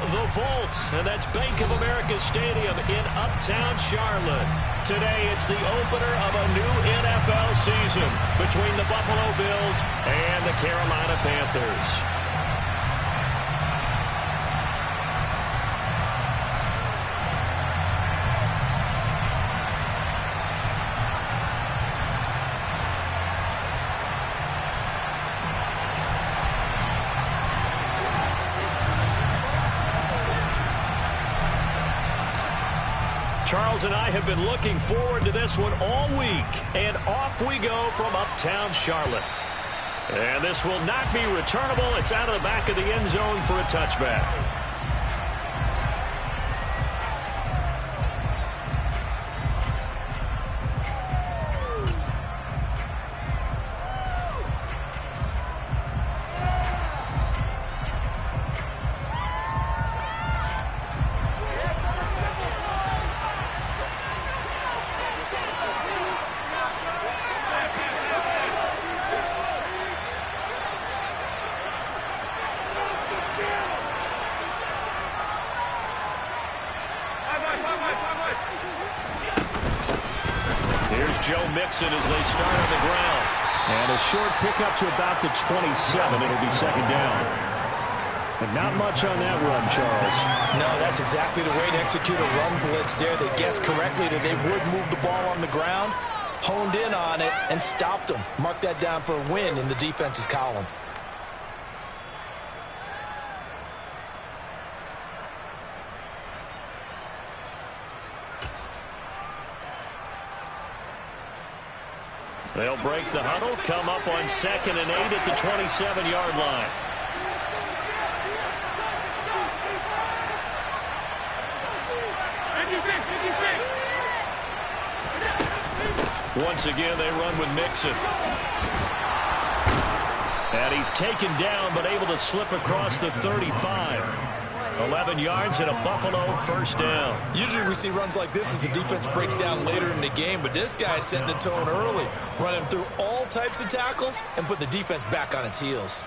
The Vault, and that's Bank of America Stadium in Uptown Charlotte. Today, it's the opener of a new NFL season between the Buffalo Bills and the Carolina Panthers. Charles and I have been looking forward to this one all week, and off we go from Uptown Charlotte. And this will not be returnable. It's out of the back of the end zone for a touchback. Mixon as they start on the ground. And a short pickup to about the 27. It'll be second down. But not much on that run, Charles. No, that's exactly the way to execute a run blitz there. They guessed correctly that they would move the ball on the ground, honed in on it, and stopped them. Mark that down for a win in the defense's column. They'll break the huddle, come up on 2nd and 8 at the 27-yard line. Once again, they run with Mixon. And he's taken down, but able to slip across the 35. 11 yards and a Buffalo first down. Usually we see runs like this as the defense breaks down later in the game, but this guy's setting the tone early, running through all types of tackles and put the defense back on its heels.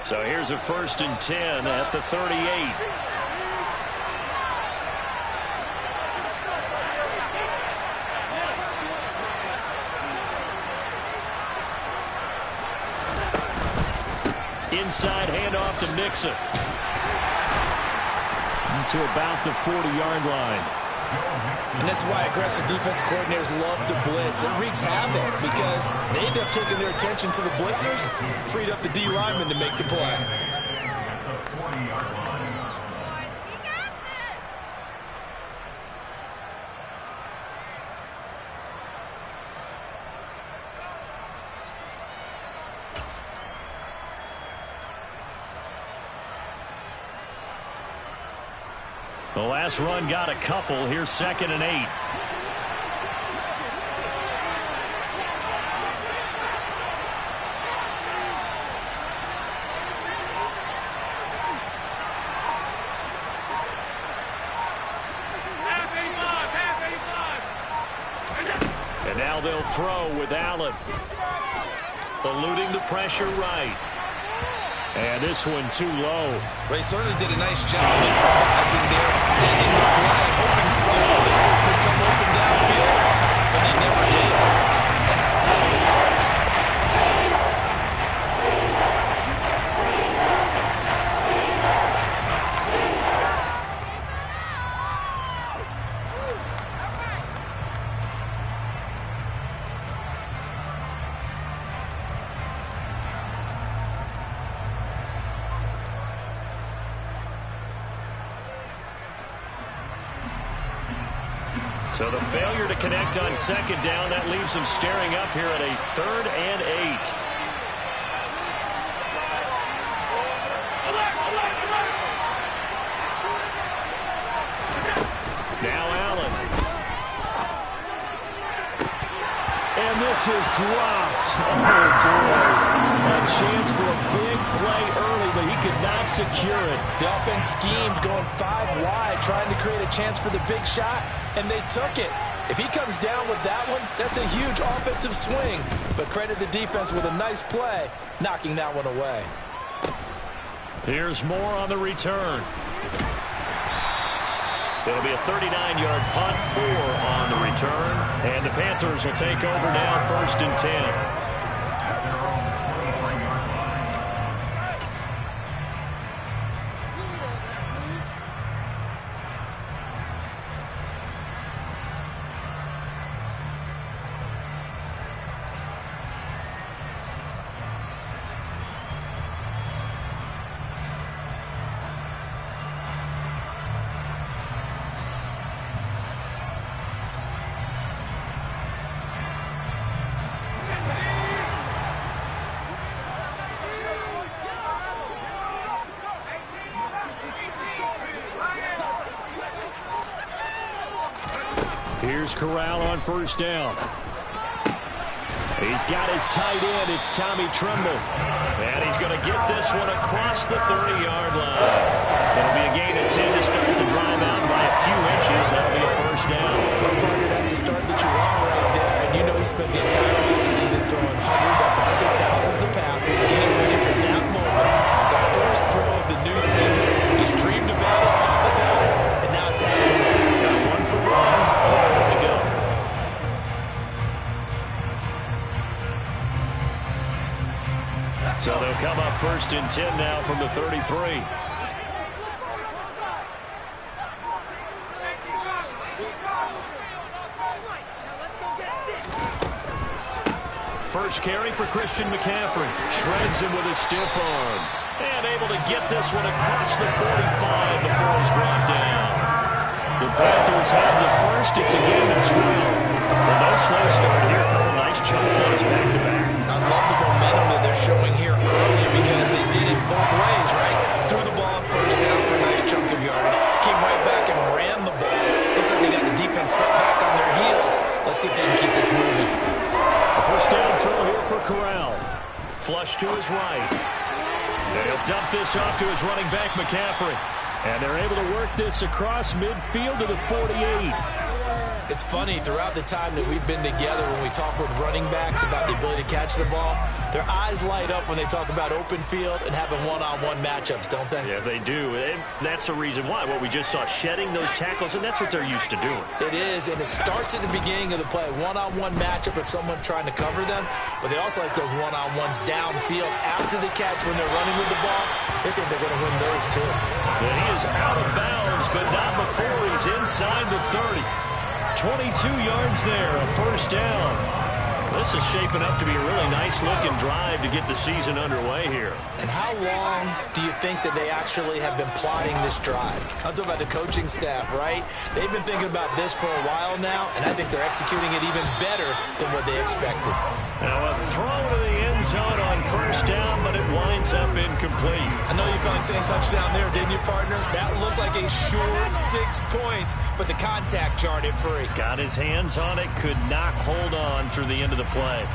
So here's a 1st and 10 at the 38. Inside handoff to Mixon. To about the 40-yard line. And that's why aggressive defense coordinators love to blitz. It wreaks havoc because they end up taking their attention to the blitzers, freed up the D lineman to make the play. The last run got a couple. Here's 2nd and 8. And now they'll throw with Allen. Eluding the pressure right. And this one too low. Well, he certainly did a nice job improvising there, extending the play, hoping someone would come open downfield, but they never did. So the failure to connect on 2nd down, that leaves them staring up here at a 3rd and 8. Now Allen. And this is dropped. Oh, boy. A chance for a big play early, but he could did not secure it. The offense schemed going 5 wide, trying to create a chance for the big shot, and they took it. If he comes down with that one, that's a huge offensive swing. But credit the defense with a nice play, knocking that one away. Here's more on the return. It'll be a 39-yard punt, 4 on the return. And the Panthers will take over now, 1st and 10. Here's Corral on 1st down. He's got his tight end. It's Tommy Tremble. And he's going to get this one across the 30-yard line. It'll be a gain of 10 to start the drive out by a few inches. That'll be a 1st down. Well, partner, that's the start that you want right there. And you know he spent the entire offseason throwing hundreds, I say thousands of passes, getting ready for that moment. The first throw of the new season. He's dreamed about it, thought about it, and now it's happening. Got 1 for 1. So they'll come up 1st and 10 now from the 33. First carry for Christian McCaffrey. Shreds him with his stiff arm. And able to get this one across the 45 before he's brought down. The Panthers have the first. It's a gain of 12. Well, no slow start here. Nice chunk plays back-to-back. I love the momentum that they're showing here early because they did it both ways, right? Threw the ball on 1st down for a nice chunk of yardage. Came right back and ran the ball. Looks like they got the defense set back on their heels. Let's see if they can keep this moving. A 1st down throw here for Corral. Flush to his right. And he'll dump this off to his running back, McCaffrey. And they're able to work this across midfield to the 48. It's funny, throughout the time that we've been together, when we talk with running backs about the ability to catch the ball, their eyes light up when they talk about open field and having one-on-one matchups, don't they? Yeah, they do. And that's the reason why. What we just saw, shedding those tackles, and that's what they're used to doing. It is, and it starts at the beginning of the play. One-on-one matchup if someone's trying to cover them, but they also like those one-on-ones downfield after the catch when they're running with the ball. They think they're going to win those, too. And he is out of bounds, but not before he's inside the 30. 22 yards there, a 1st down. This is shaping up to be a really nice-looking drive to get the season underway here. And how long do you think that they actually have been plotting this drive? I'm talking about the coaching staff, right? They've been thinking about this for a while now, and I think they're executing it even better than what they expected. Now a throw to the end zone on 1st down, but it winds up incomplete. I know you felt like saying touchdown there, didn't you, partner? That looked like a short 6 points, but the contact jarred it free. Got his hands on it, could not hold on through the end of the play.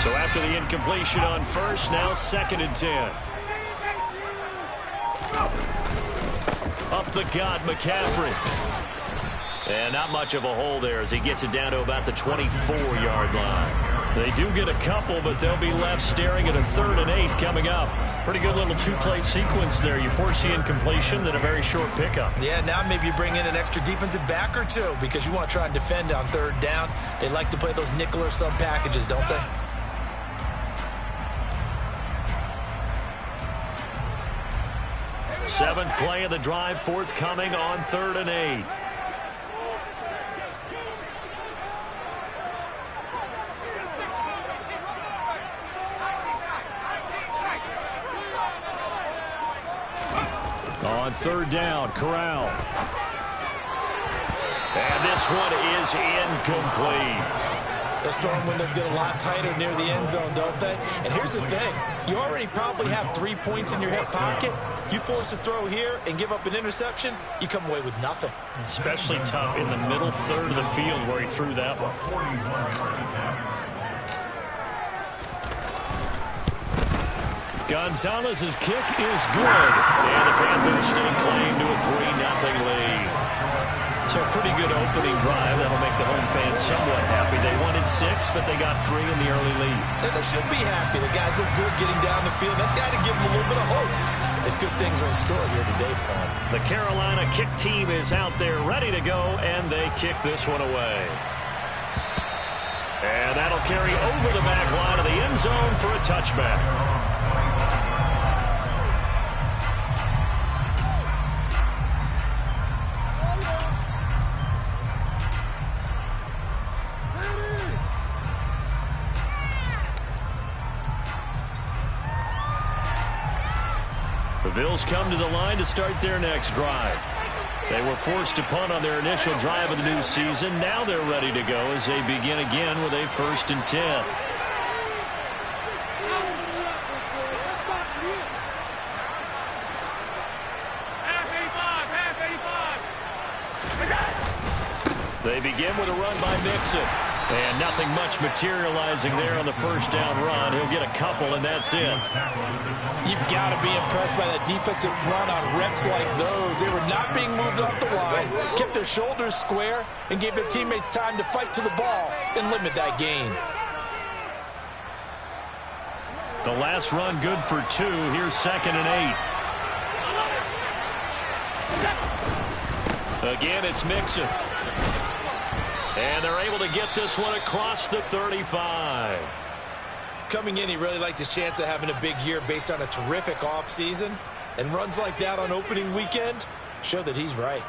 So after the incompletion on 1st, now 2nd and 10. Up the gut, McCaffrey. And not much of a hole there as he gets it down to about the 24-yard line. They do get a couple, but they'll be left staring at a 3rd and 8 coming up. Pretty good little 2-play sequence there. You force the incompletion, then a very short pickup. Yeah, now maybe you bring in an extra defensive back or two because you want to try and defend on 3rd down. They like to play those nickel or sub packages, don't they? Seventh play of the drive forthcoming on 3rd and 8. On 3rd down, Corral. And this one is incomplete. Those throwing windows get a lot tighter near the end zone, don't they? And here's the thing. You already probably have 3 points in your hip pocket. You force a throw here and give up an interception, you come away with nothing. Especially tough in the middle third of the field where he threw that one. Gonzalez's kick is good. And the Panthers stay claim to a 3-0 lead. So a pretty good opening drive. That'll make the home fans somewhat happy. They wanted 6, but they got 3 in the early lead. And they should be happy. The guys look good getting down the field. That's got to give them a little bit of hope that good things are in store here today for them. The Carolina kick team is out there ready to go, and they kick this one away. And that'll carry over the back line of the end zone for a touchback. The Bills come to the line to start their next drive. They were forced to punt on their initial drive of the new season. Now they're ready to go as they begin again with a 1st and 10. They begin with a run by Mixon. And nothing much materializing there on the first down run. He'll get a couple, and that's it. You've got to be impressed by that defensive front on reps like those. They were not being moved off the line, kept their shoulders square, and gave their teammates time to fight to the ball and limit that gain. The last run good for 2. Here's 2nd and 8. Again, it's Mixon. And they're able to get this one across the 35. Coming in, he really liked his chance of having a big year based on a terrific offseason. And runs like that on opening weekend show that he's right.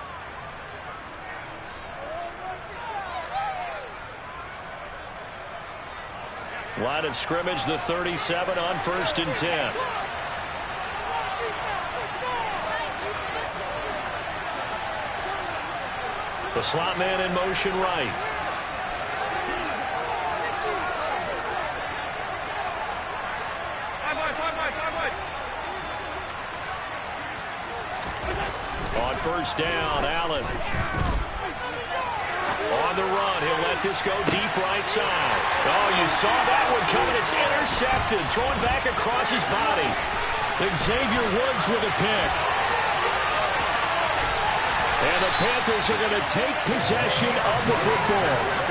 Line of scrimmage, the 37 on 1st and 10. The slot man in motion right. On 1st down, Allen. On the run, he'll let this go deep right side. Oh, you saw that one coming. It's intercepted. Throwing back across his body. Xavier Woods with a pick. And the Panthers are going to take possession of the football.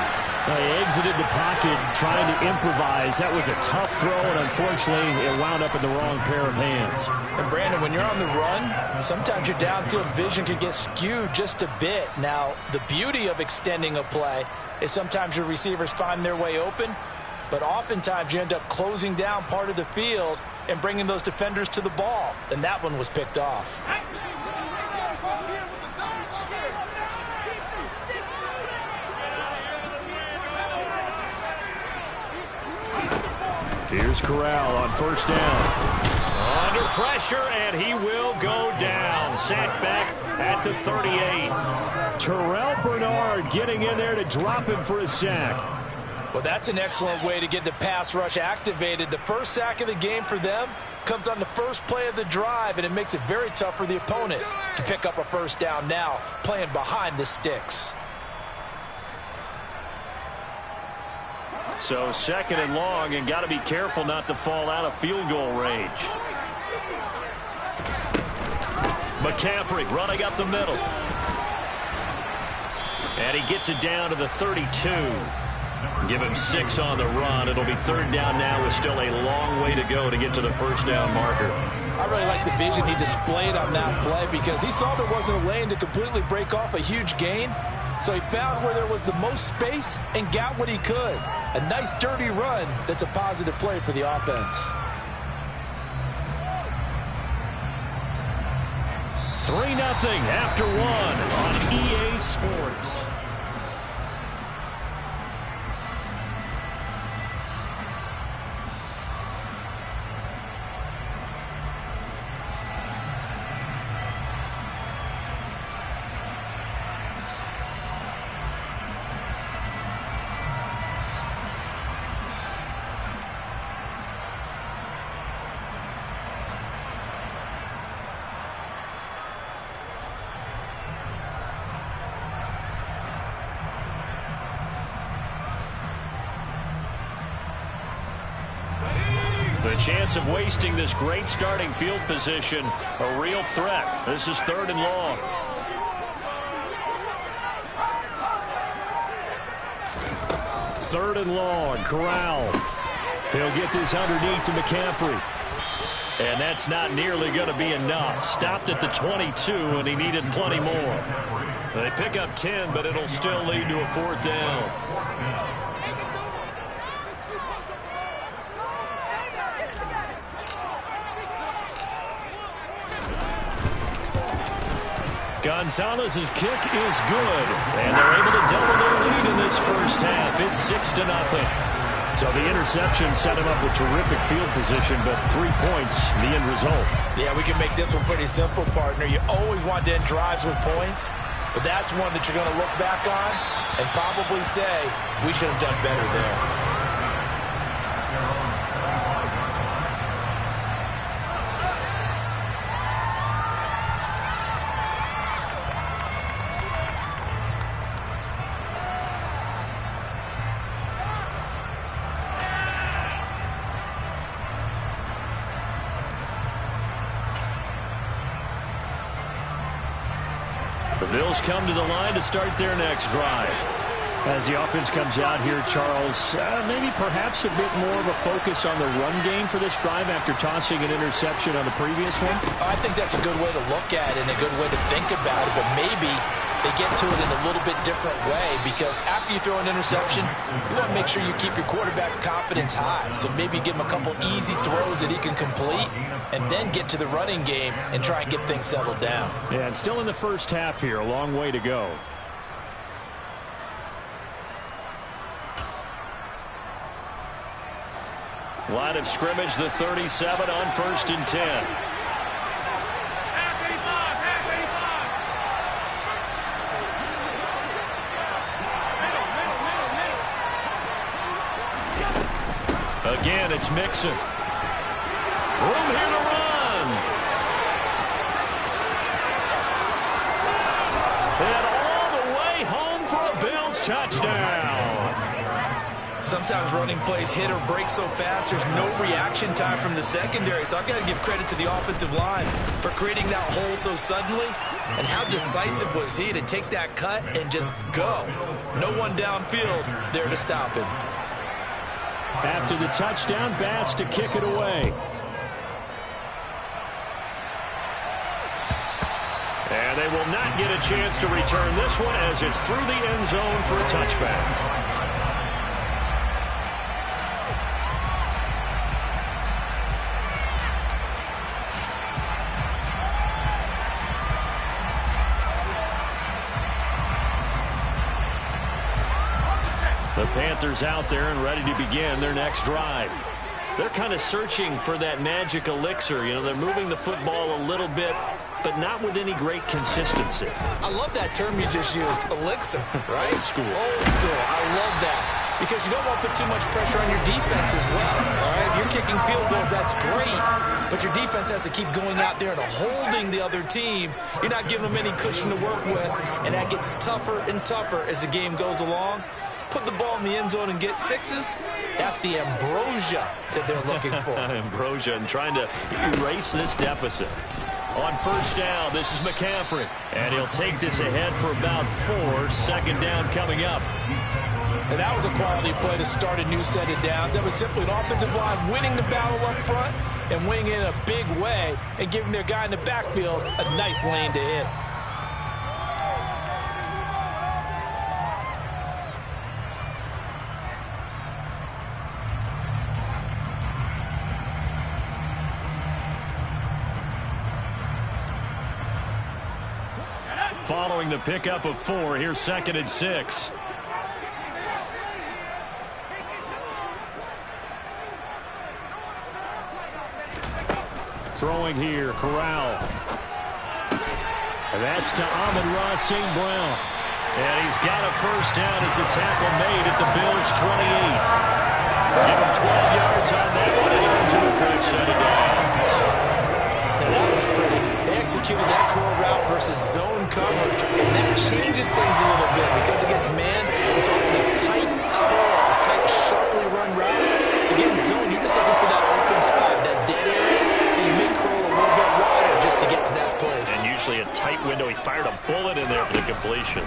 He exited the pocket trying to improvise. That was a tough throw, and unfortunately, it wound up in the wrong pair of hands. And Brandon, when you're on the run, sometimes your downfield vision can get skewed just a bit. Now, the beauty of extending a play is sometimes your receivers find their way open, but oftentimes you end up closing down part of the field and bringing those defenders to the ball, and that one was picked off. Here's Corral on 1st down. Under pressure, and he will go down. Sacked back at the 38. Terrell Bernard getting in there to drop him for a sack. Well, that's an excellent way to get the pass rush activated. The first sack of the game for them comes on the first play of the drive, and it makes it very tough for the opponent to pick up a 1st down now, playing behind the sticks. So 2nd and long, and got to be careful not to fall out of field goal range. McCaffrey running up the middle. And he gets it down to the 32. Give him 6 on the run. It'll be 3rd down now with still a long way to go to get to the 1st down marker. I really like the vision he displayed on that play because he saw there wasn't a lane to completely break off a huge gain. So he found where there was the most space and got what he could. A nice dirty run that's a positive play for the offense. 3-0 after 1 on EA Sports. a chance of wasting this great starting field position. A real threat. This is 3rd and long. Third and long. Corral. He'll get this underneath to McCaffrey. And that's not nearly going to be enough. Stopped at the 22, and he needed plenty more. They pick up 10, but it'll still lead to a 4th down. Gonzalez's kick is good, and they're able to double their lead in this first half. It's 6-0. So the interception set him up with terrific field position, but 3 points, the end result. Yeah, we can make this one pretty simple, partner. You always want to end drives with points, but that's one that you're going to look back on and probably say, we should have done better there. The Bills come to the line to start their next drive. As the offense comes out here, Charles, maybe perhaps a bit more of a focus on the run game for this drive after tossing an interception on the previous one? I think that's a good way to look at it and a good way to think about it, but maybe they get to it in a little bit different way, because after you throw an interception, you want to make sure you keep your quarterback's confidence high. So maybe give him a couple easy throws that he can complete and then get to the running game and try and get things settled down. Yeah, and still in the first half here, a long way to go. Line of scrimmage, the 37 on 1st and 10. Again, it's Mixon. Room here to run. And all the way home for a Bills touchdown. Sometimes running plays hit or break so fast, there's no reaction time from the secondary. So I've got to give credit to the offensive line for creating that hole so suddenly. And how decisive was he to take that cut and just go. No one downfield there to stop him. After the touchdown, Bass to kick it away. And they will not get a chance to return this one as it's through the end zone for a touchback. The Panthers out there and ready to begin their next drive. They're kind of searching for that magic elixir. You know, they're moving the football a little bit, but not with any great consistency. I love that term you just used, elixir, right? Old school. Old school. I love that. Because you don't want to put too much pressure on your defense as well. All right, if you're kicking field goals, that's great. But your defense has to keep going out there and holding the other team. You're not giving them any cushion to work with, and that gets tougher and tougher as the game goes along. Put the ball in the end zone and get sixes. That's the ambrosia that they're looking for. Ambrosia, and trying to erase this deficit. On 1st down, this is McCaffrey. And he'll take this ahead for about 4. 2nd down coming up. And that was a quality play to start a new set of downs. That was simply an offensive line winning the battle up front and winning in a big way and giving their guy in the backfield a nice lane to hit. Following the pickup of 4, here's 2nd and 6. Throwing here, Corral. And that's to Amon-Ra St. Brown. And he's got a 1st down as the tackle made at the Bills' 28. Give him 12 yards on that one, and he into a fresh set of downs. Now that was pretty. They executed that core route versus zone coverage, and that changes things a little bit because against man, it's often a tight curl, a tight, sharply run route. Against zone, you're just looking for that open spot window. He fired a bullet in there for the completion.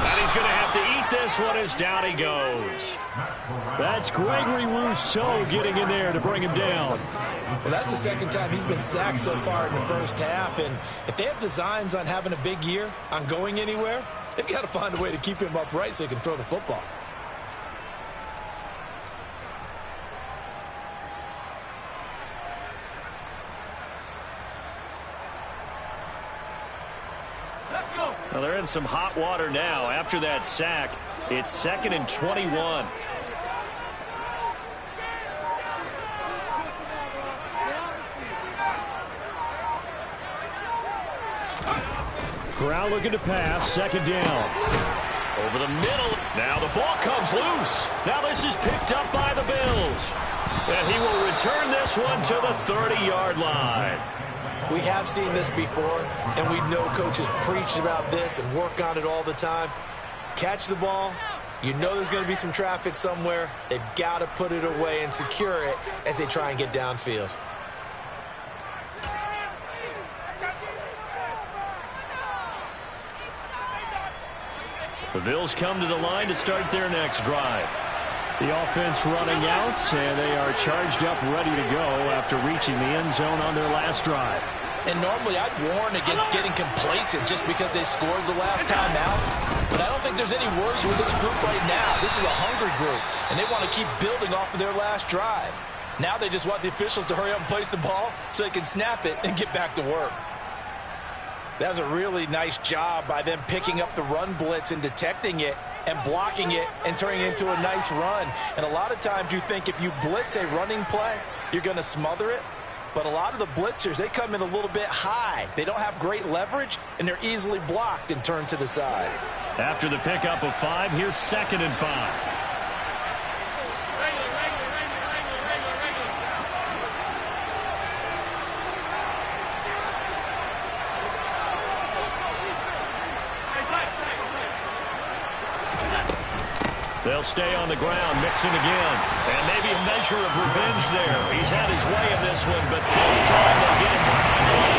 And he's going to have to eat this one as down he goes. That's Gregory Rousseau getting in there to bring him down. Well, that's the second time he's been sacked so far in the first half. And if they have designs on having a big year, on going anywhere, they've got to find a way to keep him upright so he can throw the football. Well, they're in some hot water now. After that sack, it's 2nd and 21. Corral looking to pass, 2nd down. Over the middle. Now the ball comes loose. Now this is picked up by the Bills. And he will return this one to the 30-yard line. We have seen this before, and we know coaches preach about this and work on it all the time. Catch the ball. You know there's going to be some traffic somewhere. They've got to put it away and secure it as they try and get downfield. The Bills come to the line to start their next drive. The offense running out, and they are charged up, ready to go after reaching the end zone on their last drive. And normally I'd warn against getting complacent just because they scored the last time out. But I don't think there's any worries with this group right now. This is a hungry group, and they want to keep building off of their last drive. Now they just want the officials to hurry up and place the ball so they can snap it and get back to work. That was a really nice job by them picking up the run blitz and detecting it and blocking it and turning it into a nice run. And a lot of times you think if you blitz a running play, you're going to smother it. But a lot of the blitzers, they come in a little bit high. They don't have great leverage, and they're easily blocked and turned to the side. After the pickup of 5, here's 2nd and 5. They'll stay on the ground, mixing again. And maybe a measure of revenge there. He's had his way in this one, but this time they'll get him behind the line.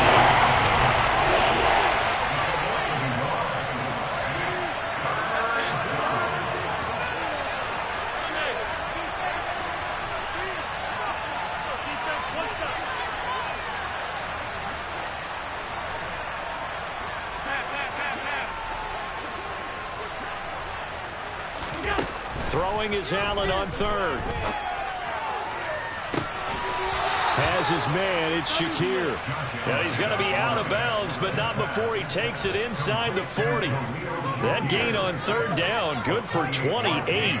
Throwing is Allen on 3rd. Has his man, it's Shakir. Now he's going to be out of bounds, but not before he takes it inside the 40. That gain on 3rd down, good for 28.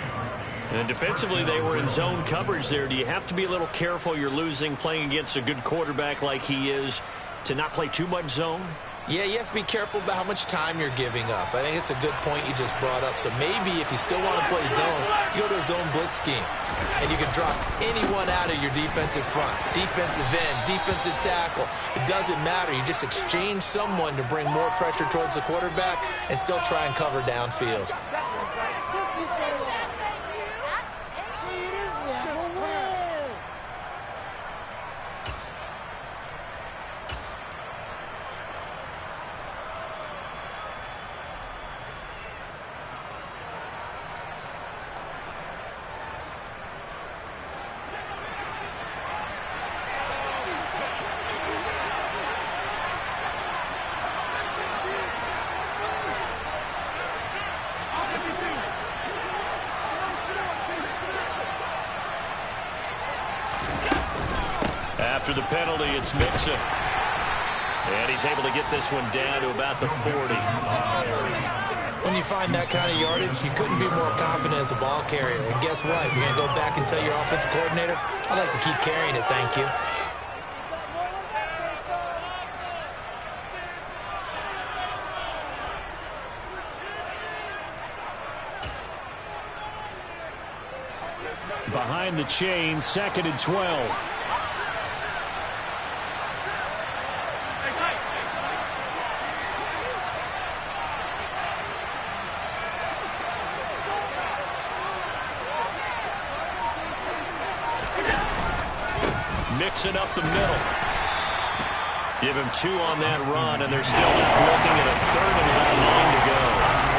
And defensively, they were in zone coverage there. Do you have to be a little careful you're losing playing against a good quarterback like he is to not play too much zone? Yeah, you have to be careful about how much time you're giving up. I think it's a good point you just brought up. So maybe if you still want to play zone, you go to a zone blitz scheme. And you can drop anyone out of your defensive front. Defensive end, defensive tackle. It doesn't matter. You just exchange someone to bring more pressure towards the quarterback and still try and cover downfield. After the penalty, it's Mixon. And he's able to get this one down to about the 40. When you find that kind of yardage, you couldn't be more confident as a ball carrier. And guess what? You're going to go back and tell your offensive coordinator, I'd like to keep carrying it, thank you. Behind the chain, 2nd and 12. Mixing up the middle. Give him 2 on that run, and they're still left looking at a third and about 9 to go.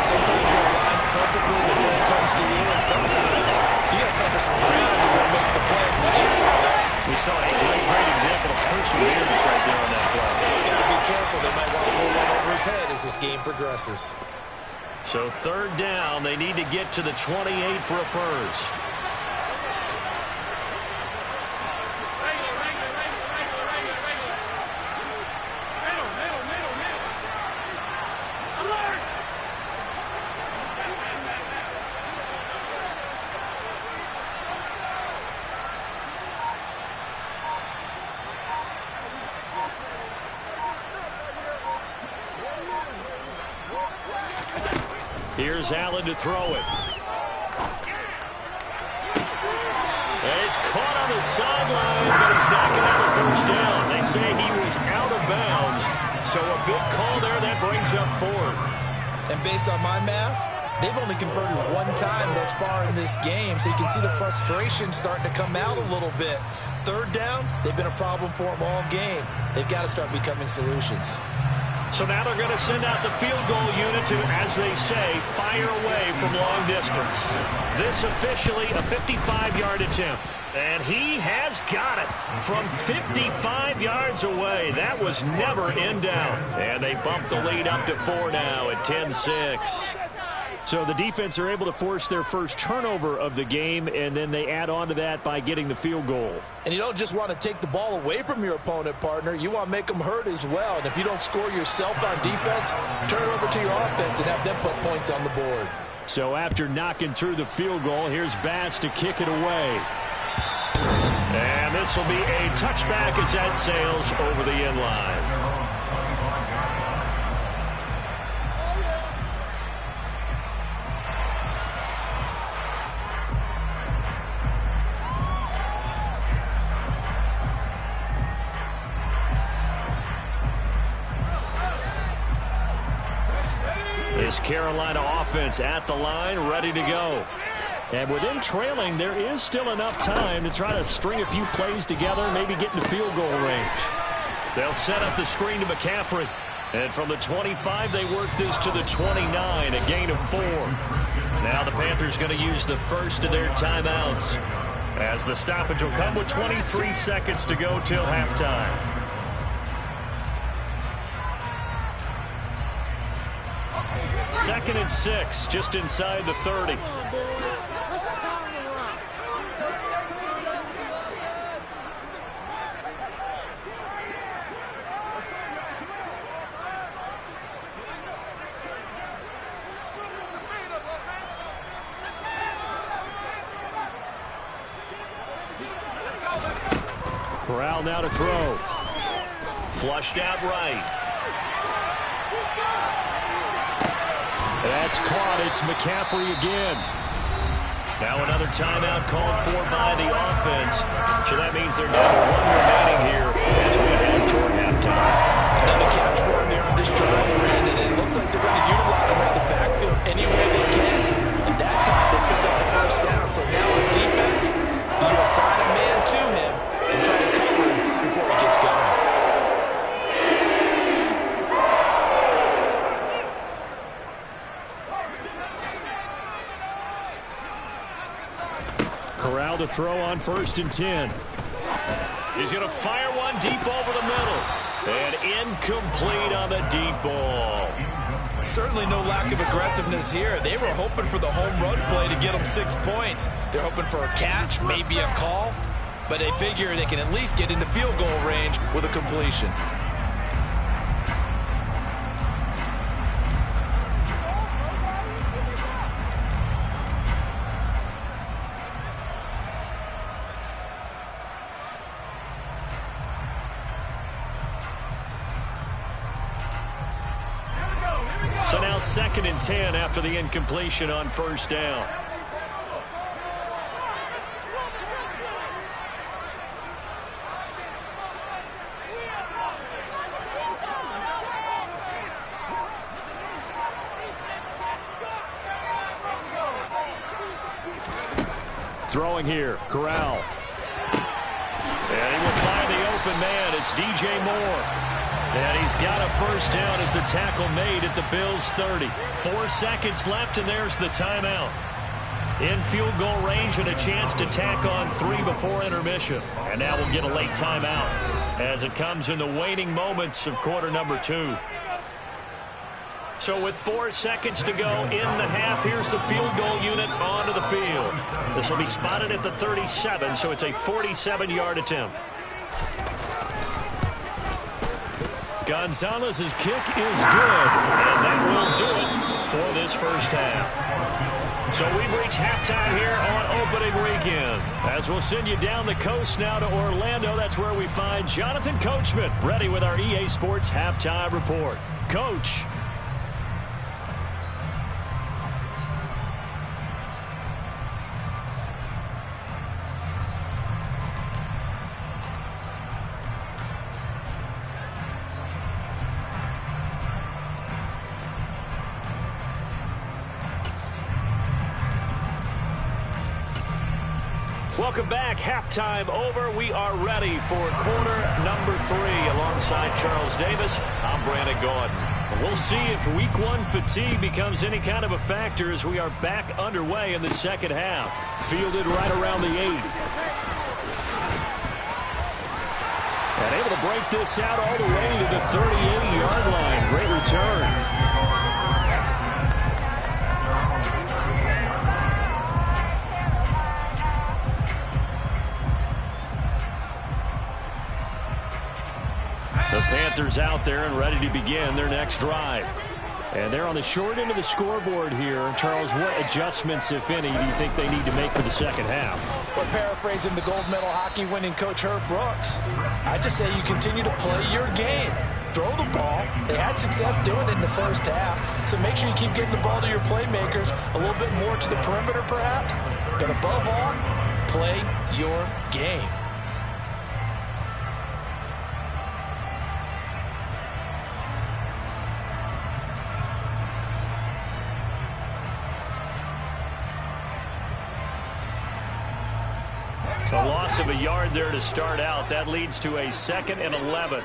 Sometimes you're aligned perfectly, the play comes to you, and sometimes you got to cover some ground to go make the plays. We just saw that. We saw a great example of perseverance right there on that play. You got to be careful. They might want to pull one over his head as this game progresses. So third down, they need to get to the 28 for a first. Here's Allen to throw it. And he's caught on the sideline, but he's not going to have a first down. They say he was out of bounds, so a big call there that brings up 4th. And based on my math, they've only converted 1 time thus far in this game, so you can see the frustration starting to come out a little bit. Third downs, they've been a problem for them all game. They've got to start becoming solutions. So now they're going to send out the field goal unit to, as they say, fire away from long distance. This officially a 55-yard attempt. And he has got it from 55 yards away. That was never in doubt. And they bump the lead up to 4 now at 10-6. So the defense are able to force their first turnover of the game, and then they add on to that by getting the field goal. And you don't just want to take the ball away from your opponent, partner. You want to make them hurt as well. And if you don't score yourself on defense, turn it over to your offense and have them put points on the board. So after knocking through the field goal, here's Bass to kick it away. And this will be a touchback as that sails over the end line. This Carolina offense at the line, ready to go. And with them trailing, there is still enough time to try to string a few plays together, maybe get in the field goal range. They'll set up the screen to McCaffrey. And from the 25, they work this to the 29, a gain of 4. Now the Panthers going to use the first of their timeouts, as the stoppage will come with 23 seconds to go till halftime. Second and 6, just inside the 30. Corral now to throw. Flushed out right. That's caught. It's McCaffrey again. Now another timeout called for by the offense. So that means they're down to 1 remaining here as we head toward halftime. Another catch for him there on this drive, Brandon. And it looks like they're going to utilize him in the backfield any way they can. And that time they picked up the first down. So now on defense, you assign a man to him and try to cover him before he gets going. Corral to throw on 1st and 10. He's going to fire one deep over the middle. And incomplete on the deep ball. Certainly no lack of aggressiveness here. They were hoping for the home run play to get them 6 points. They're hoping for a catch, maybe a call. But they figure they can at least get into field goal range with a completion. So now 2nd and 10 after the incompletion on 1st down. Throwing here, Corral. And he will find the open man. It's DJ Moore. And he's got a first down as the tackle made at the Bills' 30. 4 seconds left, and there's the timeout. In field goal range and a chance to tack on 3 before intermission. And now we'll get a late timeout as it comes in the waning moments of quarter number 2. So with 4 seconds to go in the half, here's the field goal unit onto the field. This will be spotted at the 37, so it's a 47-yard attempt. Gonzalez's kick is good, and that will do it for this first half. So we've reached halftime here on opening weekend. As we'll send you down the coast now to Orlando, that's where we find Jonathan Coachman ready with our EA Sports halftime report. Coach. Welcome back. Halftime over. We are ready for quarter number 3. Alongside Charles Davis, I'm Brandon Gordon. We'll see if week 1 fatigue becomes any kind of a factor as we are back underway in the second half. Fielded right around the 8. And able to break this out all the way to the 38-yard line. Great return. The Panthers out there and ready to begin their next drive. And they're on the short end of the scoreboard here. Charles, what adjustments, if any, do you think they need to make for the second half? We're paraphrasing the gold medal hockey winning coach Herb Brooks. I just say you continue to play your game. Throw the ball. They had success doing it in the first half. So make sure you keep getting the ball to your playmakers, a little bit more to the perimeter perhaps. But above all, play your game. A loss of a yard there to start out. That leads to a 2nd and 11.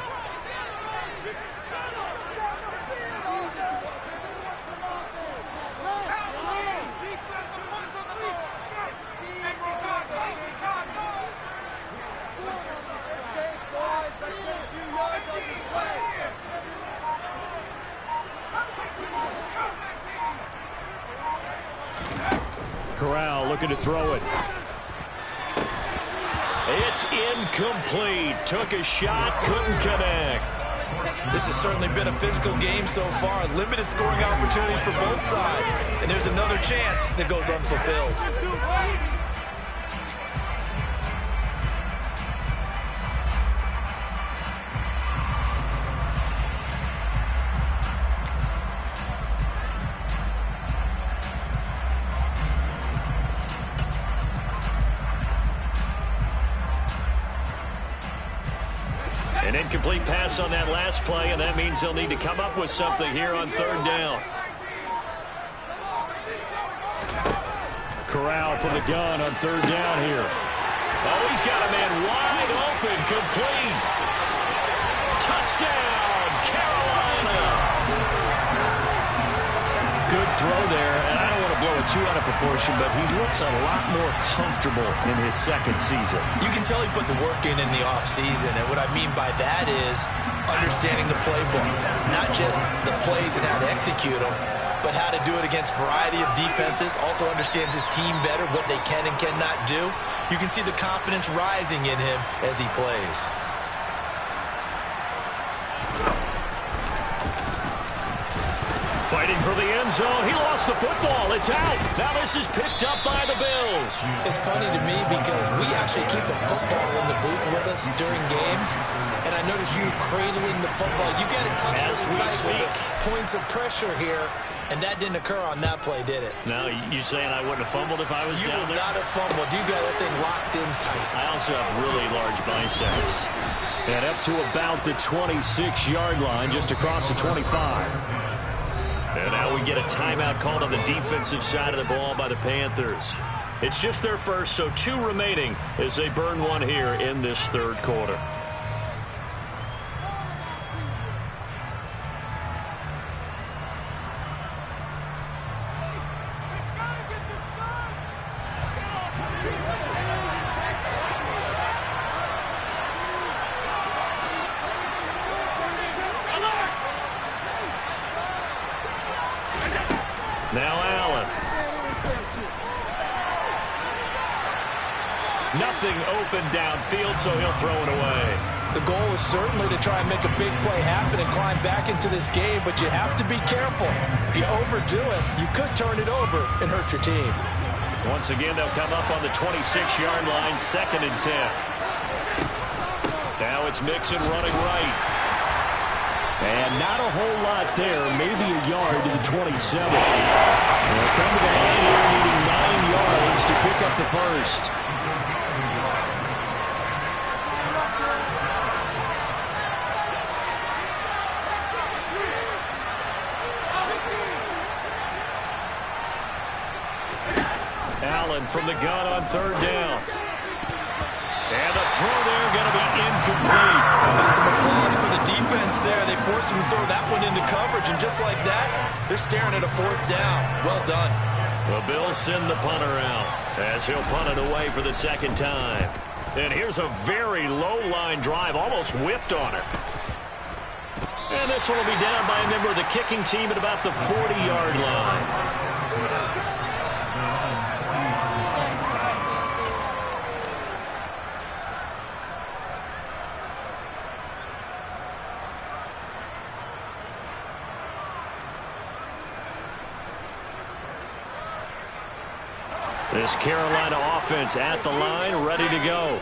Corral looking to throw it. It's incomplete. Took a shot, couldn't connect. This has certainly been a physical game so far. Limited scoring opportunities for both sides. And there's another chance that goes unfulfilled. An incomplete pass on that last play, and that means they'll need to come up with something here on 3rd down. Corral from the gun on 3rd down here. Oh, he's got a man wide open, complete. Touchdown, Carolina. Good throw there, and I don't want to blow it too out of proportion, but he looks a lot more comfortable in his 2nd season. You can tell he put the work in the offseason, and what I mean by that is understanding the playbook. Not just the plays and how to execute them, but how to do it against a variety of defenses. Also understands his team better, what they can and cannot do. You can see the confidence rising in him as he plays. Fighting for the end zone. He lost the football. It's out. Now this is picked up by the Bills. It's funny to me because we actually keep a football in the booth with us during games. And I notice you cradling the football. You got it tucked as we speak. Points of pressure here. And that didn't occur on that play, did it? Now, you saying I wouldn't have fumbled if I was down there? You would not have fumbled. You got that thing locked in tight. I also have really large biceps. And up to about the 26-yard line, just across the 25. And now we get a timeout called on the defensive side of the ball by the Panthers. It's just their first, so 2 remaining as they burn one here in this 3rd quarter. nothing open downfield, so he'll throw it away. The goal is certainly to try and make a big play happen and climb back into this game, but you have to be careful. If you overdo it, you could turn it over and hurt your team. Once again, they'll come up on the 26-yard line, 2nd and 10. Now it's Mixon running right. And not a whole lot there, maybe a yard to the 27. They'll come to the line here needing 9 yards to pick up the first. Allen from the gun on 3rd down. And the throw there going to be incomplete. That's some applause for the defense there. They forced him to throw that one into coverage, and just like that, they're staring at a 4th down. Well done. The Bills send the punter out as he'll punt it away for the 2nd time. And here's a very low-line drive, almost whiffed on her. And this one will be down by a member of the kicking team at about the 40-yard line. This Carolina offense at the line, ready to go.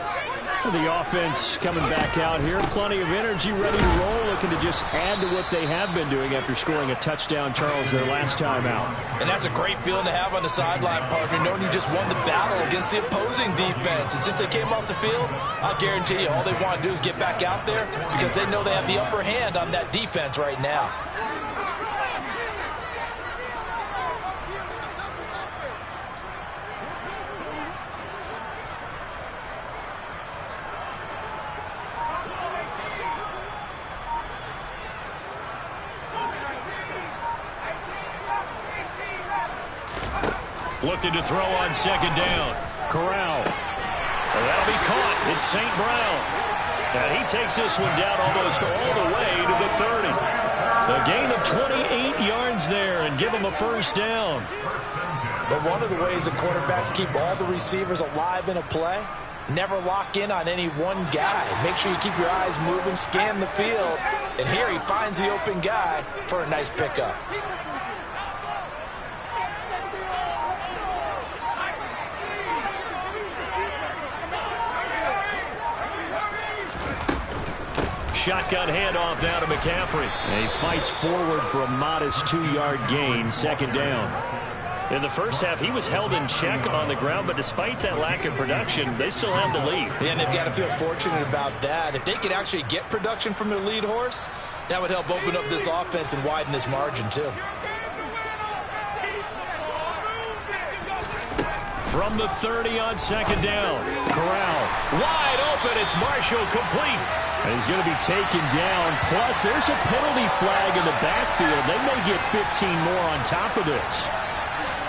The offense coming back out here. Plenty of energy, ready to roll, looking to just add to what they have been doing after scoring a touchdown, Charles, their last time out. And that's a great feeling to have on the sideline, partner, knowing you just won the battle against the opposing defense. And since they came off the field, I'll guarantee you all they want to do is get back out there because they know they have the upper hand on that defense right now. Looking to throw on 2nd down. Corral. Well, that'll be caught. It's St. Brown. And he takes this one down almost all the way to the 30. A gain of 28 yards there and give him a 1st down. But one of the ways the quarterbacks keep all the receivers alive in a play, never lock in on any one guy. Make sure you keep your eyes moving, scan the field. And here he finds the open guy for a nice pickup. Shotgun handoff now to McCaffrey. And he fights forward for a modest 2-yard gain, 2nd down. In the first half, he was held in check on the ground, but despite that lack of production, they still have the lead. And they've got to feel fortunate about that. If they could actually get production from their lead horse, that would help open up this offense and widen this margin, too. From the 30 on 2nd down. Corral wide open. It's Marshall complete. And he's going to be taken down. Plus, there's a penalty flag in the backfield. They may get 15 more on top of this.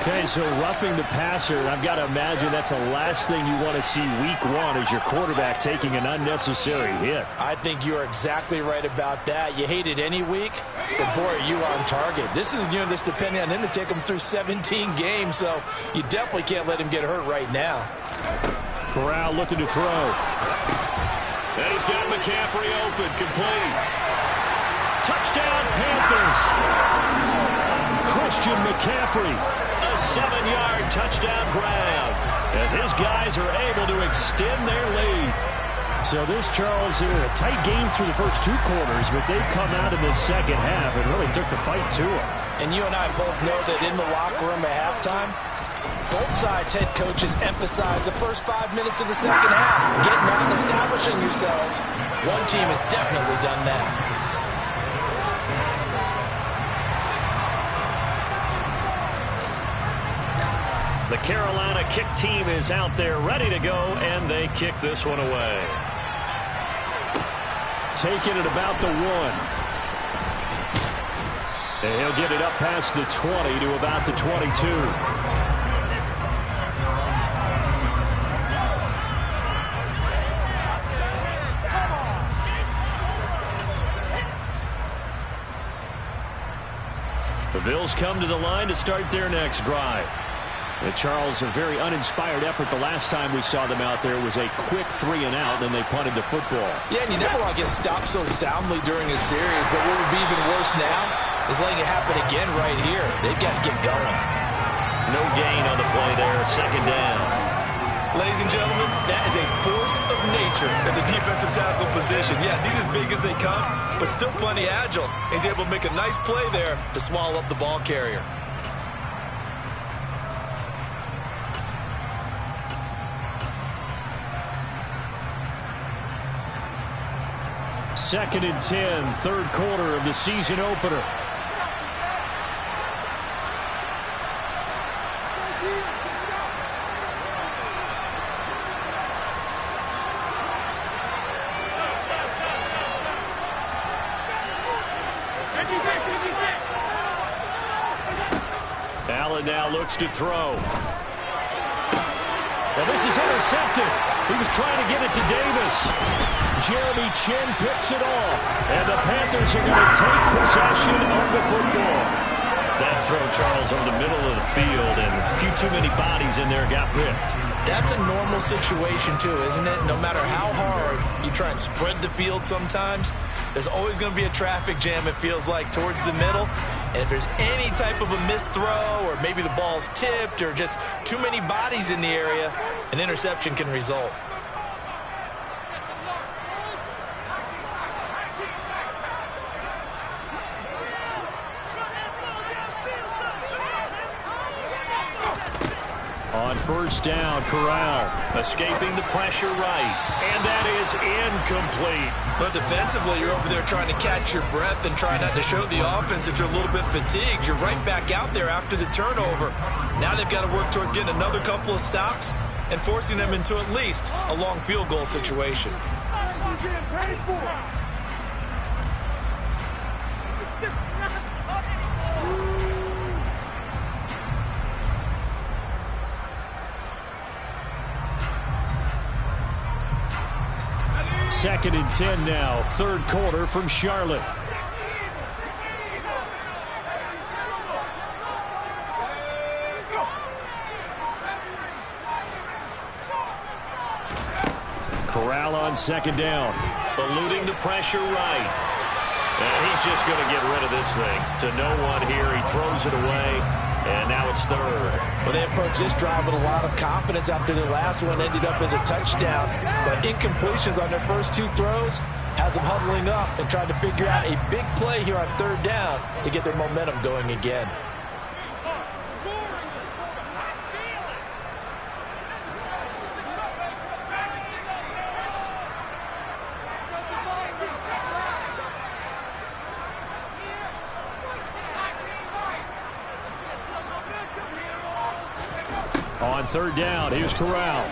Okay, so roughing the passer, I've got to imagine that's the last thing you want to see week 1 is your quarterback taking an unnecessary hit. I think you're exactly right about that. You hate it any week, but boy, are you on target. This is a unit that's depending on him to take him through 17 games, so you definitely can't let him get hurt right now. Corral looking to throw. And he's got McCaffrey open, complete. Touchdown, Panthers. Christian McCaffrey, a 7-yard touchdown grab as his guys are able to extend their lead. So this, Charles, here, a tight game through the first 2 quarters, but they've come out in the second half and really took the fight to them. And you and I both know that in the locker room at halftime, both sides' head coaches emphasize the first 5 minutes of the second half. Getting out and establishing yourselves. One team has definitely done that. The Carolina kick team is out there ready to go, and they kick this one away. Taking it about the 1. And he'll get it up past the 20 to about the 22. The Bills come to the line to start their next drive. Charles, a very uninspired effort. The last time we saw them out there was a quick 3-and-out, then they punted the football. Yeah, and you never want to get stopped so soundly during a series, but what would be even worse now is letting it happen again right here. They've got to get going. No gain on the play there, second down. Ladies and gentlemen, that is a force of nature in the defensive tackle position. Yes, he's as big as they come, but still plenty agile. He's able to make a nice play there to swallow up the ball carrier. Second and 10, third quarter of the season opener. Allen now looks to throw. Well, this is intercepted. He was trying to get it to Davis. Jeremy Chin picks it off. And the Panthers are going to take possession of the football. That throw, Charles, over the middle of the field, and a few too many bodies in there got picked. That's a normal situation, too, isn't it? No matter how hard you try and spread the field sometimes, there's always going to be a traffic jam, it feels like, towards the middle. And if there's any type of a missed throw, or maybe the ball's tipped, or just too many bodies in the area, an interception can result. On first down, Corral. Escaping the pressure right. And that is incomplete. But defensively, you're over there trying to catch your breath and try not to show the offense that you're a little bit fatigued. You're right back out there after the turnover. Now they've got to work towards getting another couple of stops and forcing them into at least a long field goal situation. Second and 10 now, third quarter from Charlotte. Corral on second down. Eluding the pressure right. And he's just going to get rid of this thing. To no one here, he throws it away. And now it's third. Well, they approached this drive with a lot of confidence after the last one ended up as a touchdown. But incompletions on their first two throws has them huddling up and trying to figure out a big play here on third down to get their momentum going again. On third down, here's Corral.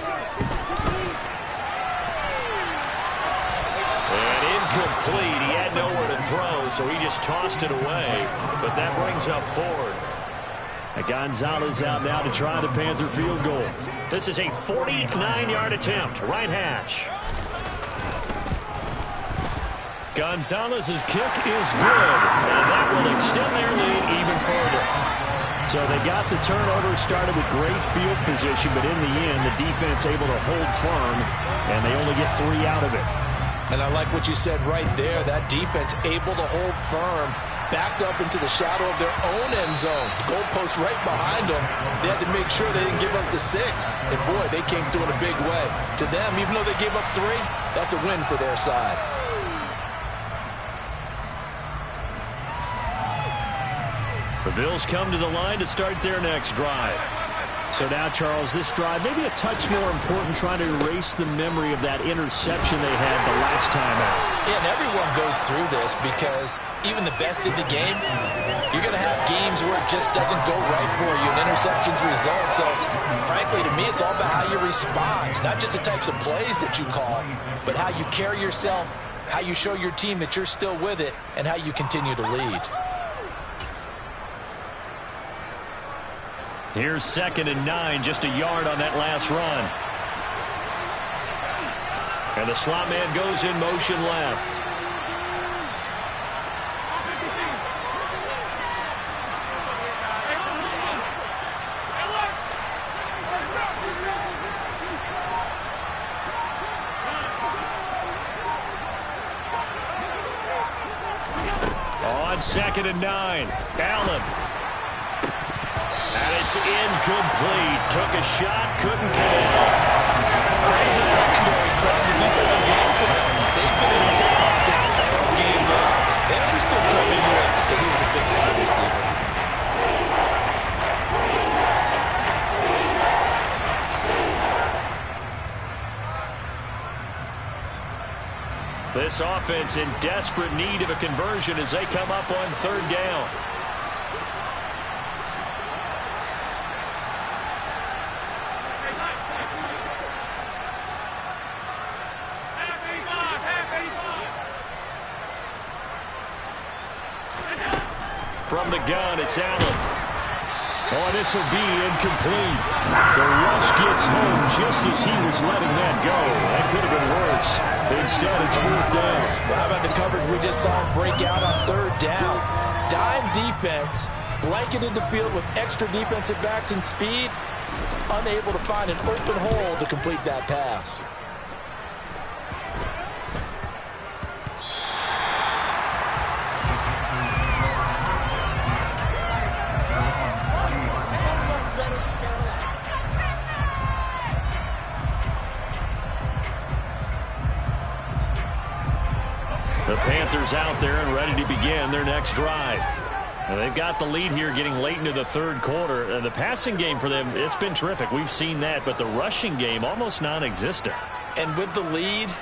And incomplete. He had nowhere to throw, so he just tossed it away. But that brings up fourth. And Gonzalez out now to try the Panther field goal. This is a 49-yard attempt, right hash. Gonzalez's kick is good, and that will extend their lead even further. So they got the turnover started with great field position, but in the end, the defense able to hold firm, and they only get 3 out of it. And I like what you said right there. That defense able to hold firm, backed up into the shadow of their own end zone. The goalpost right behind them. They had to make sure they didn't give up the 6. And boy, they came through in a big way. To them, even though they gave up 3, that's a win for their side. The Bills come to the line to start their next drive. So now, Charles, this drive maybe a touch more important, trying to erase the memory of that interception they had the last time out. Yeah, and everyone goes through this because even the best in the game, you're going to have games where it just doesn't go right for you, and interceptions result. So, frankly, to me, it's all about how you respond, not just the types of plays that you call, but how you carry yourself, how you show your team that you're still with it, and how you continue to lead. Here's second and 9, just a yard on that last run. And the slot man goes in motion left. on 2nd and 9. Allen. And it's incomplete. Took a shot, couldn't connect. Credit the secondary, credit the defensive game plan. They've been in his hip pocket all game long. They understood coming in that he was a big-time receiver. This offense in desperate need of a conversion as they come up on 3rd down. From the gun, it's Allen. Oh, this will be incomplete. The rush gets home just as he was letting that go. That could have been worse. Instead, it's 4th down. Well, how about the coverage we just saw him break out on 3rd down? Dime defense, blanketed the field with extra defensive backs and speed, unable to find an open hole to complete that pass. The Panthers out there and ready to begin their next drive. And they've got the lead here getting late into the 3rd quarter. The passing game for them, it's been terrific. We've seen that, but the rushing game almost non-existent. And with the lead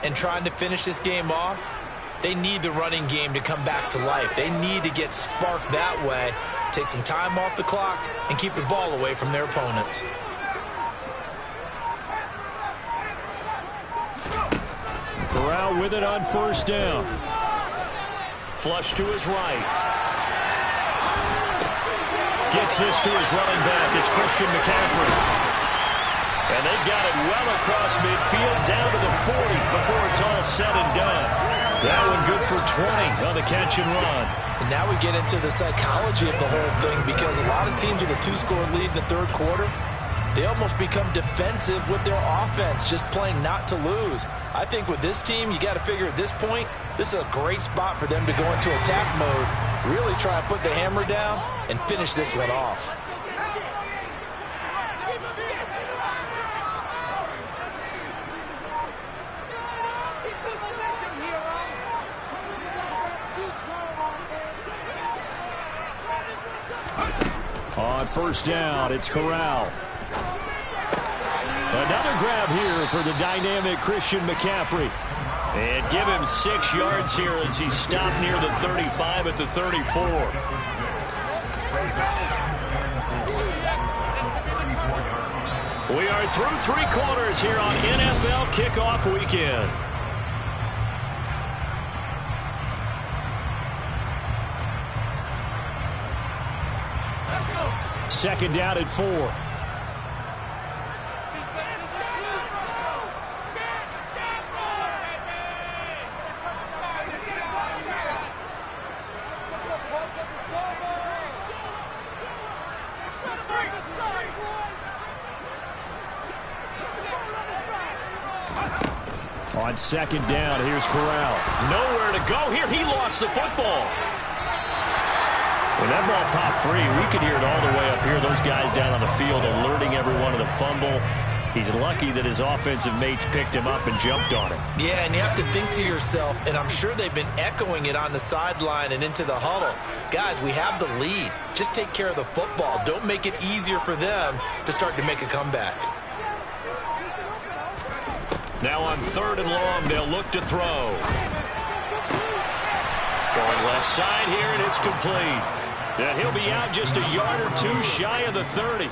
and trying to finish this game off, they need the running game to come back to life. They need to get sparked that way, take some time off the clock, and keep the ball away from their opponents. Corral with it on 1st down. Flush to his right. Gets this to his running back. It's Christian McCaffrey. And they've got it well across midfield down to the 40 before it's all said and done. That one good for 20 on the catch and run. And now we get into the psychology of the whole thing, because a lot of teams with a 2-score lead in the 3rd quarter, they almost become defensive with their offense, just playing not to lose. I think with this team, you got to figure at this point, this is a great spot for them to go into attack mode, really try and put the hammer down and finish this one off. On 1st down, it's Corral. Another grab here for the dynamic Christian McCaffrey. And give him 6 yards here as he stopped near the 35 at the 34. We are through 3 quarters here on NFL Kickoff Weekend. Second down at 4. On 2nd down, here's Corral. Nowhere to go here. He lost the football. When that ball popped free, we could hear it all the way up here. Those guys down on the field alerting everyone of the fumble. He's lucky that his offensive mates picked him up and jumped on him. Yeah, and you have to think to yourself, and I'm sure they've been echoing it on the sideline and into the huddle. Guys, we have the lead. Just take care of the football. Don't make it easier for them to start to make a comeback. Now on 3rd and long, they'll look to throw. Throwing left side here, and it's complete. And he'll be out just a yard or 2 shy of the 30.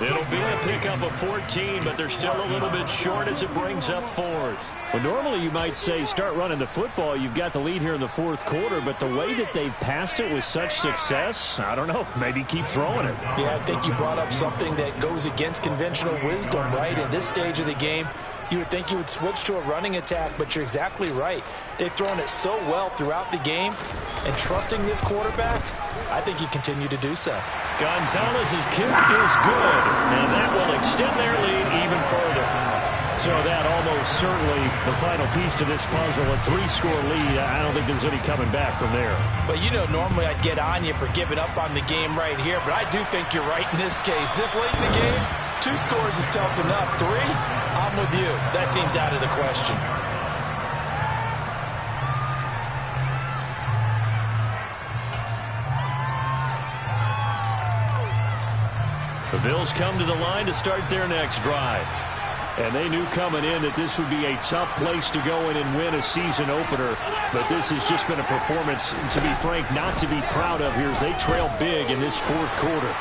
It'll be a pickup of 14, but they're still a little bit short as it brings up 4th. Well, normally you might say start running the football. You've got the lead here in the 4th quarter, but the way that they've passed it with such success, I don't know, maybe keep throwing it. Yeah, I think you brought up something that goes against conventional wisdom, right? In this stage of the game, you would think you would switch to a running attack, but you're exactly right. They've thrown it so well throughout the game, and trusting this quarterback, I think you continue to do so. Gonzalez's kick is good, and that will extend their lead even further. So that almost certainly the final piece to this puzzle, a 3-score lead. I don't think there's any coming back from there. But, you know, normally I'd get on you for giving up on the game right here, but I do think you're right in this case. This late in the game, 2 scores is tough enough. 3, I'm with you. That seems out of the question. The Bills come to the line to start their next drive. And they knew coming in that this would be a tough place to go in and win a season opener. But this has just been a performance, to be frank, not to be proud of here as they trail big in this 4th quarter.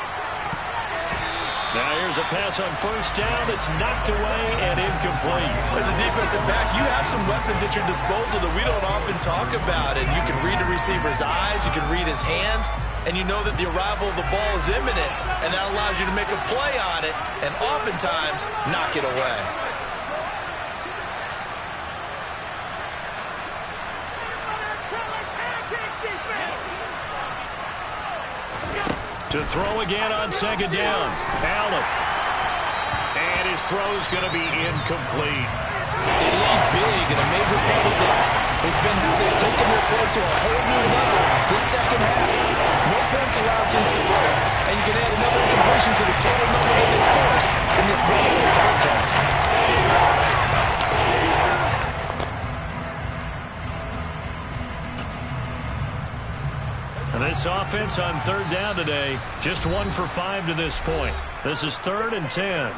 Now here's a pass on 1st down that's knocked away and incomplete. As a defensive back, you have some weapons at your disposal that we don't often talk about. And you can read the receiver's eyes, you can read his hands, and you know that the arrival of the ball is imminent, and that allows you to make a play on it and oftentimes knock it away. To throw again on 2nd down. Allen. And his throw's going to be incomplete. They lead big, and a major part of that has been how they've taken their play to a whole new level this 2nd half. No points allowed since the break, and you can add another completion to the total number that they forced in this one-way contest. And this offense on 3rd down today, just 1 for 5 to this point. This is 3rd and 10.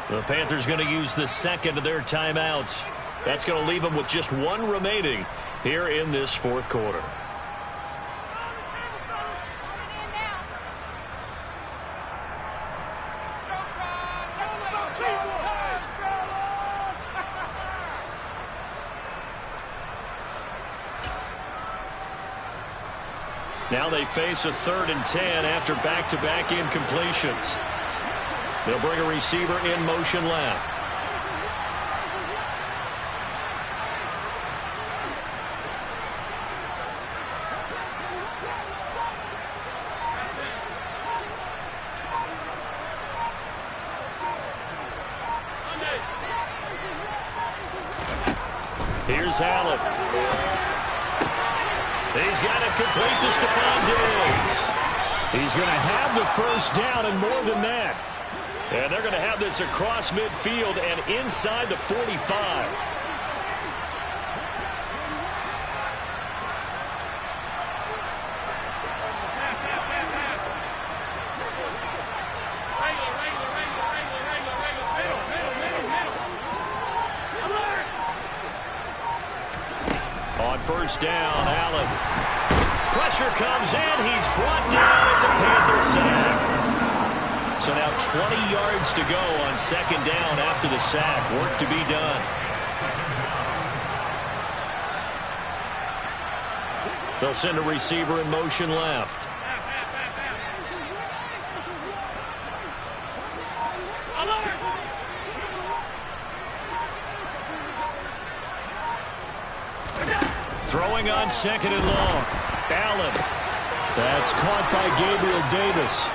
The Panthers going to use the 2nd of their timeouts. That's going to leave them with just 1 remaining here in this 4th quarter. Now they face a 3rd and 10 after back-to-back incompletions. They'll bring a receiver in motion left. Here's Allen. He's got it complete to Stephon Diggs. He's going to have the 1st down and more than that. And they're going to have this across midfield and inside the 45. On 1st down, Allen. Pressure comes in. He's brought down. It's a Panther sack. So now 20 yards to go on 2nd down after the sack. Work to be done. They'll send a receiver in motion left. Throwing on 2nd and long. Allen. That's caught by Gabriel Davis.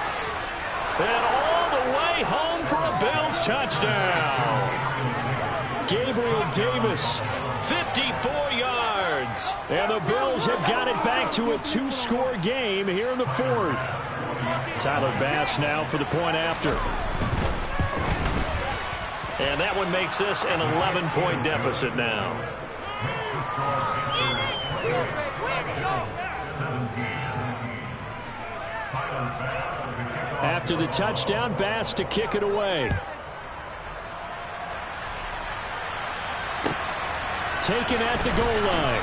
And all the way home for a Bills touchdown. Gabriel Davis, 54 yards. And the Bills have got it back to a 2-score game here in the 4th. Tyler Bass now for the point after. And that one makes this an 11-point deficit now. After the touchdown, Bass to kick it away. Taken at the goal line.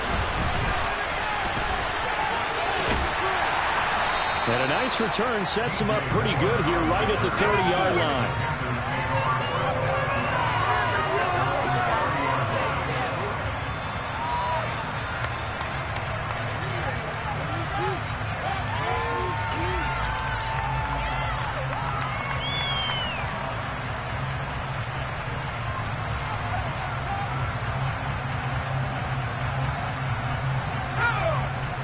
And a nice return sets him up pretty good here right at the 30-yard line.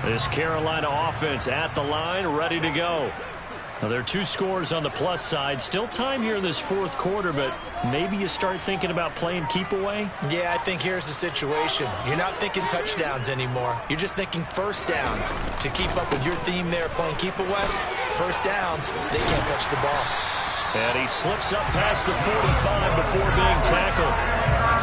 This Carolina offense at the line, ready to go. Well, there are two scores on the plus side. Still time here in this fourth quarter, but maybe you start thinking about playing keep away? Yeah, I think here's the situation. You're not thinking touchdowns anymore. You're just thinking first downs. To keep up with your theme there, playing keep away, first downs, they can't touch the ball. And he slips up past the 45 before being tackled.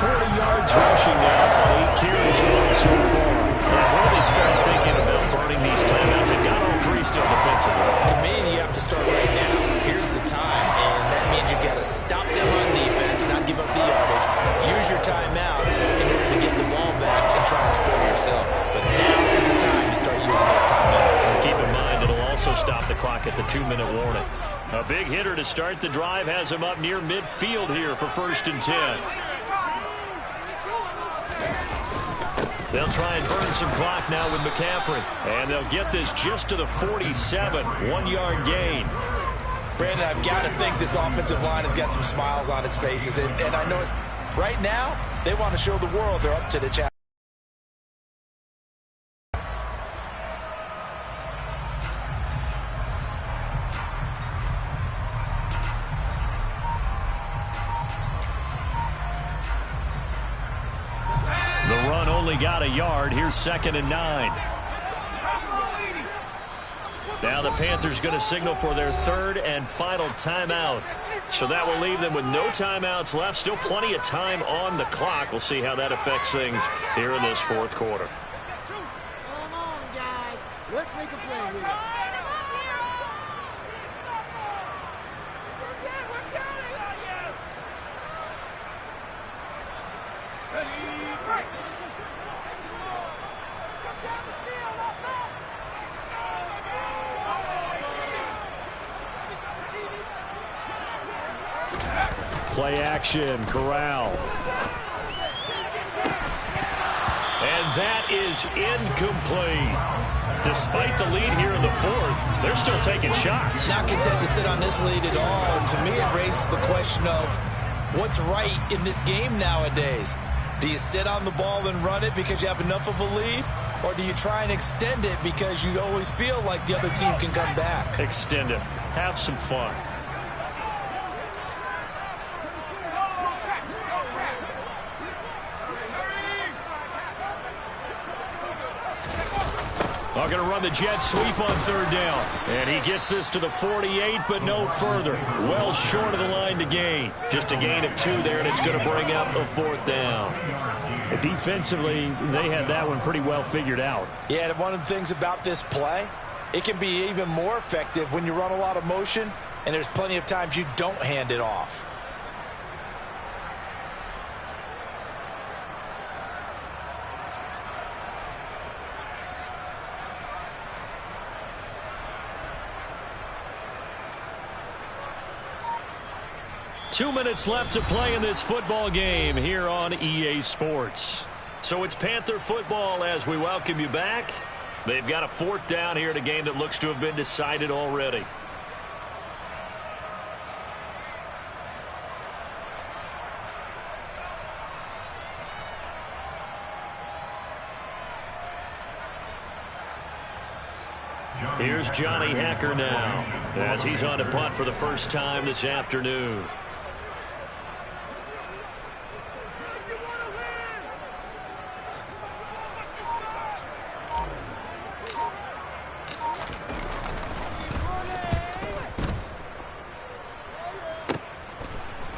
40 yards rushing now on 8 carries for him so far. And where they start thinking about burning these timeouts, they've got all three still defensively. To me, you have to start right now. Here's the time, and that means you got to stop them on defense, not give up the yardage. Use your timeouts in order to get the ball back and try and score yourself. But now is the time to start using those timeouts. And keep in mind, it'll also stop the clock at the 2-minute warning. A big hitter to start the drive has him up near midfield here for 1st and 10. They'll try and burn some clock now with McCaffrey. And they'll get this just to the 47. 1-yard gain. Brandon, I've got to think this offensive line has got some smiles on its faces. And I know it's right now, they want to show the world they're up to the challenge. The run only got a yard. Here's 2nd and 9. Now the Panthers going to signal for their 3rd and final timeout. So that will leave them with no timeouts left. Still plenty of time on the clock. We'll see how that affects things here in this 4th quarter. Come on, guys. Let's make a play here. Play action, Corral. And that is incomplete. Despite the lead here in the 4th, they're still taking shots. Not content to sit on this lead at all. And to me, it raises the question of what's right in this game nowadays. Do you sit on the ball and run it because you have enough of a lead? Or do you try and extend it because you always feel like the other team can come back? Extend it. Have some fun. They're going to run the jet sweep on 3rd down. And he gets this to the 48, but no further. Well short of the line to gain. Just a gain of 2 there, and it's going to bring up a 4th down. Defensively, they had that one pretty well figured out. Yeah, and one of the things about this play, it can be even more effective when you run a lot of motion, and there's plenty of times you don't hand it off. Two minutes left to play in this football game here on EA Sports. So it's Panther football as we welcome you back. They've got a 4th down here in a game that looks to have been decided already. Here's Johnny Hacker now as he's on to punt for the first time this afternoon.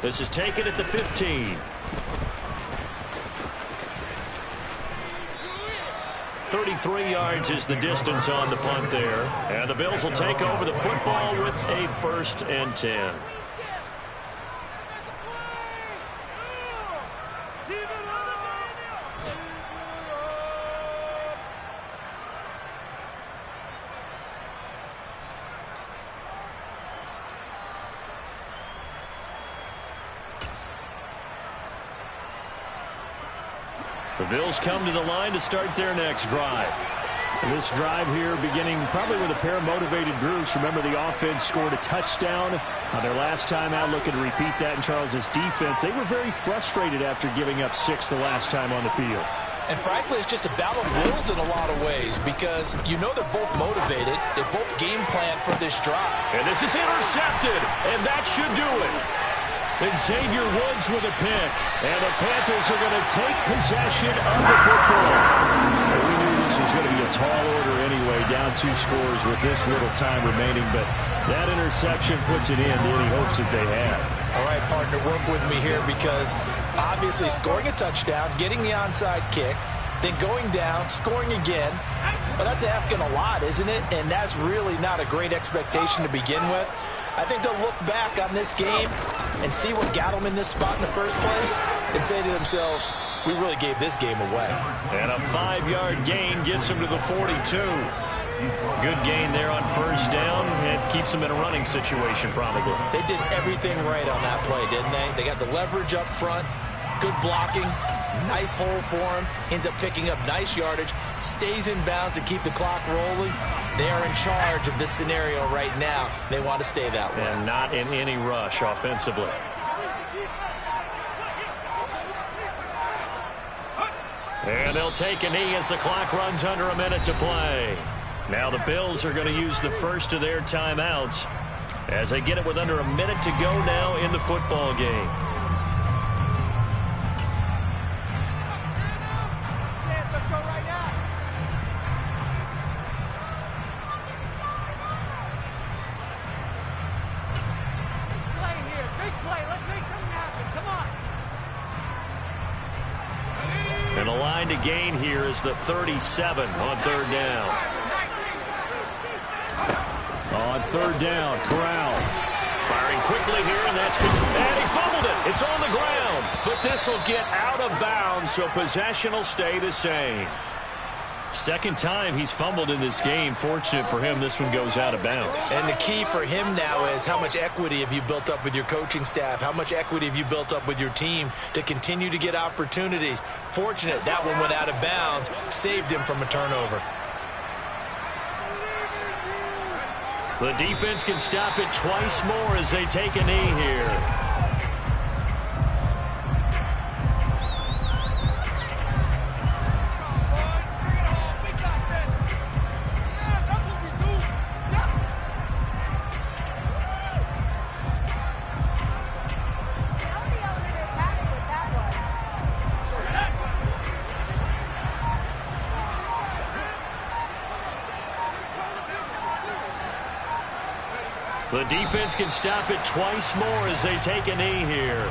This is taken at the 15. 33 yards is the distance on the punt there. And the Bills will take over the football with a 1st and 10. The Bills come to the line to start their next drive. This drive here beginning probably with a pair of motivated groups. Remember, the offense scored a touchdown on their last time out, looking to repeat that in Charles's defense. They were very frustrated after giving up 6 the last time on the field. And frankly, it's just a battle of wills in a lot of ways because you know they're both motivated. They both game plan for this drive. And this is intercepted, and that should do it. And Xavier Woods with a pick. And the Panthers are going to take possession of the football. And we knew this was going to be a tall order anyway, down 2 scores with this little time remaining. But that interception puts it in to any hopes that they had. All right, partner, work with me here because obviously scoring a touchdown, getting the onside kick, then going down, scoring again. Well, that's asking a lot, isn't it? And that's really not a great expectation to begin with. I think they'll look back on this game and see what got them in this spot in the first place and say to themselves, we really gave this game away. And a 5-yard gain gets them to the 42. Good gain there on first down. It keeps them in a running situation probably. They did everything right on that play, didn't they? They got the leverage up front, good blocking, nice hole for him, ends up picking up nice yardage, stays in bounds to keep the clock rolling. They are in charge of this scenario right now. They want to stay that way. And not in any rush offensively. And they'll take a knee as the clock runs under a minute to play. Now the Bills are going to use the first of their timeouts as they get it with under a minute to go now in the football game. Let's go right now. Play here. Big play. Let's make something happen. Come on. And the line to gain here is the 37 on third down. On third down, Corral. Firing quickly here, and that's good. And he fumbled it. It's on the ground. But this will get out of bounds, so possession will stay the same. Second time he's fumbled in this game. Fortunate for him, this one goes out of bounds. And the key for him now is how much equity have you built up with your coaching staff? How much equity have you built up with your team to continue to get opportunities? Fortunate that one went out of bounds, saved him from a turnover. The defense can stop it twice more as they take a knee here. The defense can stop it twice more as they take a knee here.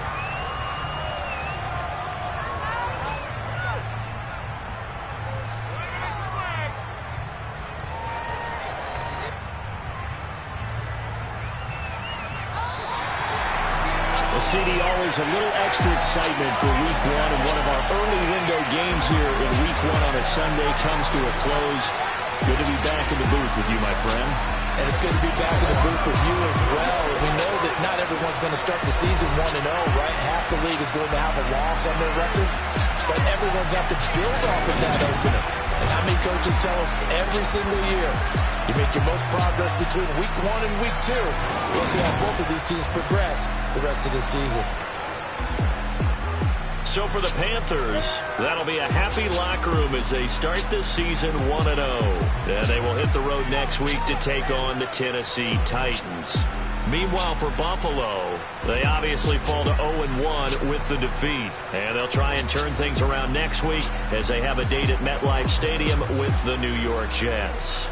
Well, CD, always a little extra excitement for week one, and one of our early window games here in week one on a Sunday comes to a close. Good to be back in the booth with you, my friend. And it's good to be back in the booth with you as well. We know that not everyone's going to start the season 1-0, right? Half the league is going to have a loss on their record, but everyone's got to build off of that opener. And how many coaches tell us every single year, you make your most progress between week 1 and week 2. We'll see how both of these teams progress the rest of this season. So for the Panthers, that'll be a happy locker room as they start this season 1-0. And they will hit the road next week to take on the Tennessee Titans. Meanwhile, for Buffalo, they obviously fall to 0-1 with the defeat. And they'll try and turn things around next week as they have a date at MetLife Stadium with the New York Jets.